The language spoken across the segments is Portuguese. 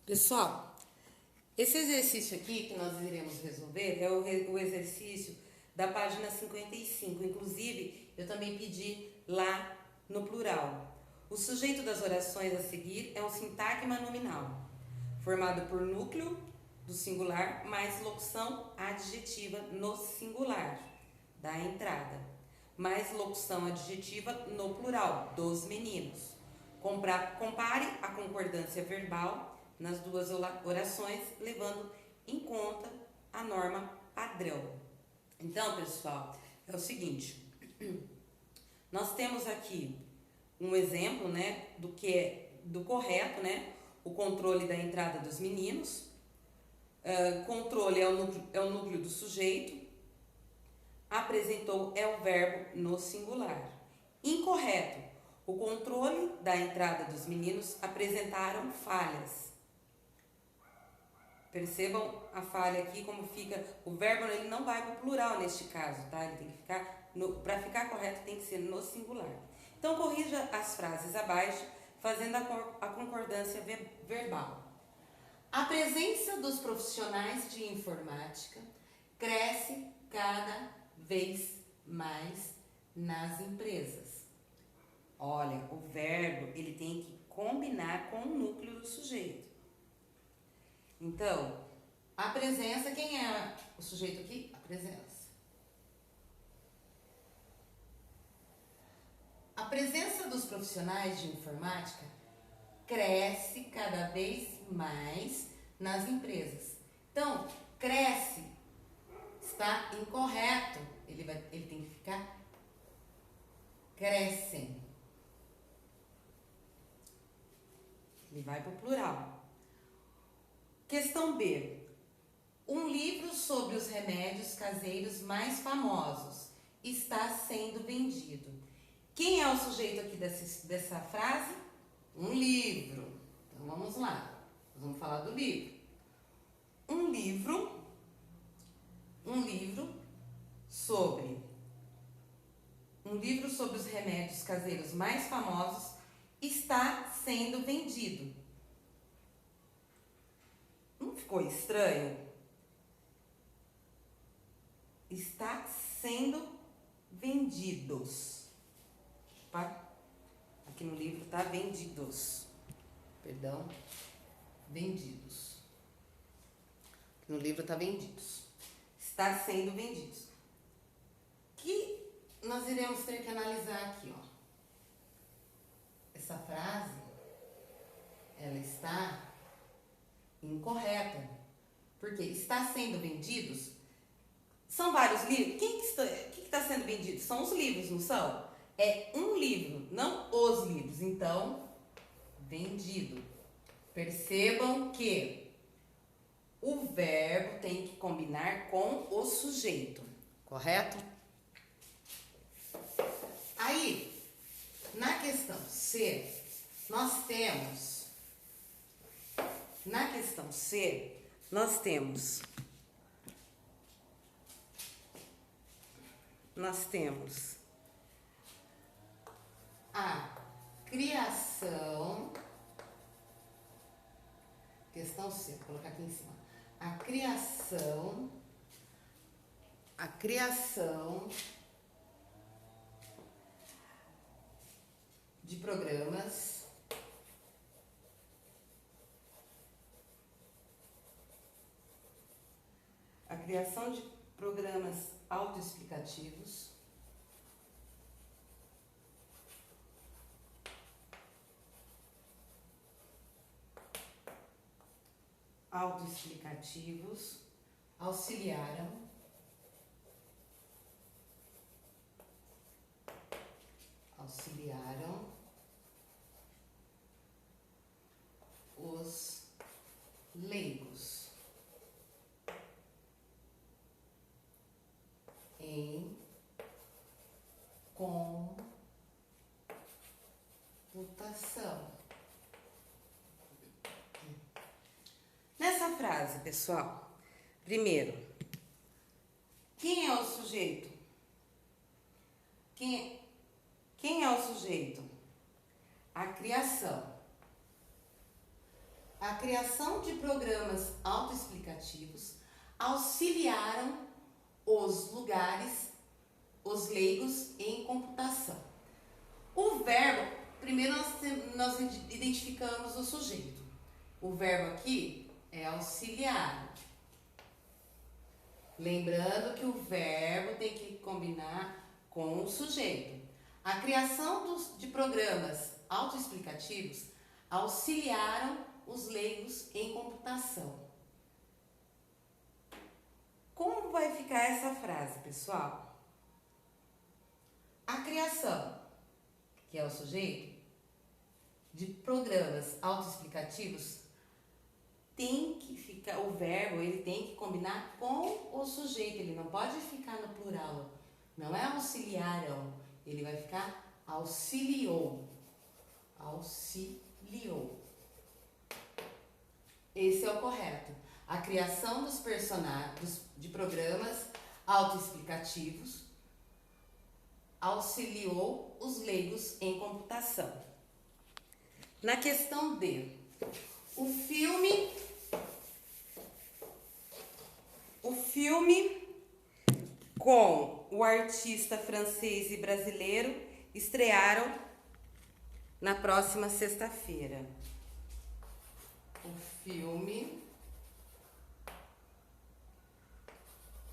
Pessoal, esse exercício aqui que nós iremos resolver é o exercício da página 55. Inclusive, eu também pedi lá no plural. O sujeito das orações a seguir é um sintagma nominal, formado por núcleo do singular mais locução adjetiva no singular da entrada, mais locução adjetiva no plural dos meninos. Compare a concordância verbal nas duas orações, levando em conta a norma padrão. Então, pessoal, é o seguinte, nós temos aqui um exemplo, né, do correto, né, o controle da entrada dos meninos. Controle é o núcleo do sujeito. Apresentou é o verbo no singular. Incorreto. O controle da entrada dos meninos apresentaram falhas. Percebam a falha aqui, como fica. O verbo ele não vai para o plural neste caso, tá? Ele tem que ficar, para ficar correto, tem que ser no singular. Então, corrija as frases abaixo, fazendo a concordância verbal. A presença dos profissionais de informática cresce cada vez mais nas empresas. Olha, o verbo ele tem que combinar com o núcleo do sujeito. Então, a presença, quem é o sujeito aqui? A presença. A presença dos profissionais de informática cresce cada vez mais nas empresas. Então, cresce está incorreto. Ele tem que ficar crescem. Ele vai para o plural. Questão B. Um livro sobre os remédios caseiros mais famosos está sendo vendido. Quem é o sujeito aqui dessa frase? Um livro. Então vamos lá. Nós vamos falar do livro. Um livro sobre os remédios caseiros mais famosos está sendo vendido. Não ficou estranho? Está sendo vendidos. Opa. Aqui no livro está vendidos. Perdão. Vendidos. Aqui no livro está vendidos. Está sendo vendidos. Que nós iremos ter que analisar aqui, ó. Essa frase, ela está incorreta. Porque está sendo vendidos, são vários livros. Que está sendo vendido? São os livros, não são? É um livro, não os livros. Então, vendido. Percebam que o verbo tem que combinar com o sujeito, correto? Aí, na questão C, nós temos a criação, questão C, vou colocar aqui em cima, a criação de programas autoexplicativos auxiliaram os leigos em computação. Nessa frase, pessoal, primeiro, quem é o sujeito? Quem é o sujeito? A criação. A criação de programas autoexplicativos auxiliaram os os leigos em computação. O verbo, primeiro nós identificamos o sujeito. O verbo aqui é auxiliar. Lembrando que o verbo tem que combinar com o sujeito. A criação de programas autoexplicativos auxiliaram os leigos em computação. Como vai ficar essa frase, pessoal? A criação, que é o sujeito, de programas autoexplicativos tem que ficar, o verbo ele tem que combinar com o sujeito, ele não pode ficar no plural, não é auxiliaram, ele vai ficar auxiliou, auxiliou. Esse é o correto. A criação dos personagens, de programas autoexplicativos auxiliou os leigos em computação. Na questão D, o filme com o artista francês e brasileiro estrearam na próxima sexta-feira. O filme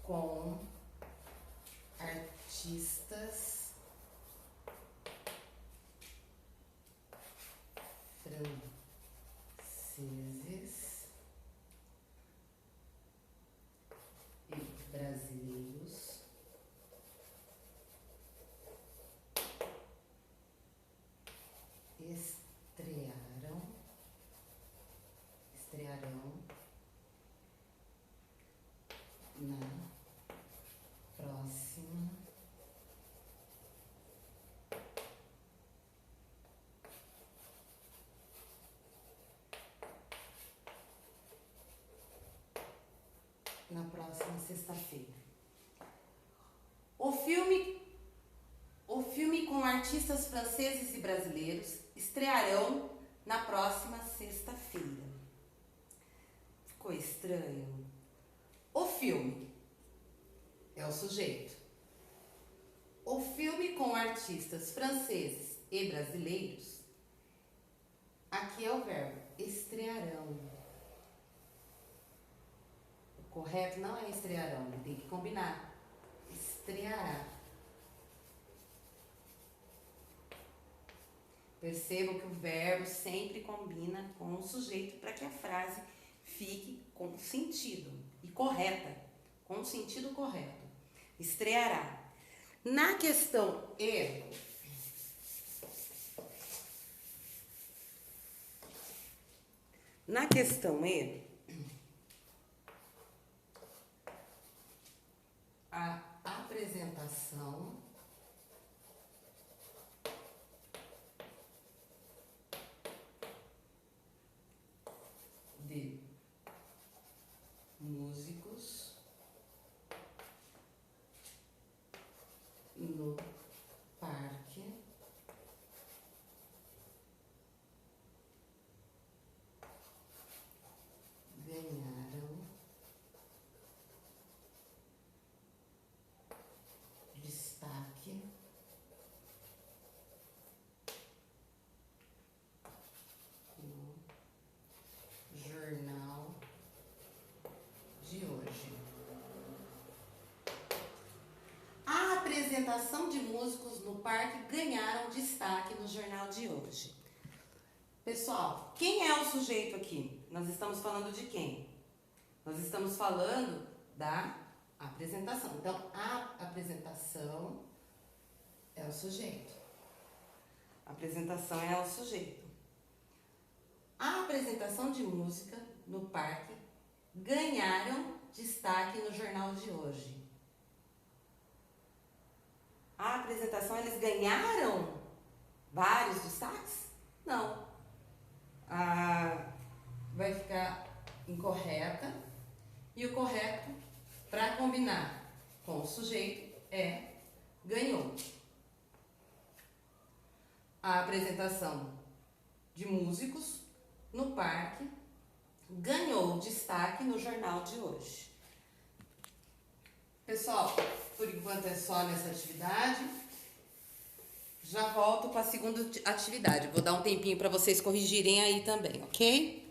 com artistas franceses e brasileiros estrearão na próxima sexta-feira. O filme com artistas franceses e brasileiros estrearão na próxima sexta-feira. Ficou estranho? O filme é o sujeito. O filme com artistas franceses e brasileiros, aqui é o verbo, estrearão. O correto não é estrearão, tem que combinar. Estreará. Percebam que o verbo sempre combina com o sujeito para que a frase fique com sentido e correta, com o sentido correto. Estreará. Na questão E, a apresentação de músicos no parque ganharam destaque no jornal de hoje. A apresentação de músicos no parque ganharam destaque no jornal de hoje. Pessoal, quem é o sujeito aqui? Nós estamos falando de quem? Nós estamos falando da apresentação. Então, a apresentação é o sujeito. A apresentação é o sujeito. A apresentação de música no parque ganharam destaque no jornal de hoje. A apresentação, eles ganharam vários destaques? Não. Vai ficar incorreta. E o correto, para combinar com o sujeito, é ganhou. A apresentação de músicos no parque ganhou destaque no jornal de hoje. Pessoal, por enquanto é só nessa atividade. Já volto para a segunda atividade. Vou dar um tempinho para vocês corrigirem aí também, ok?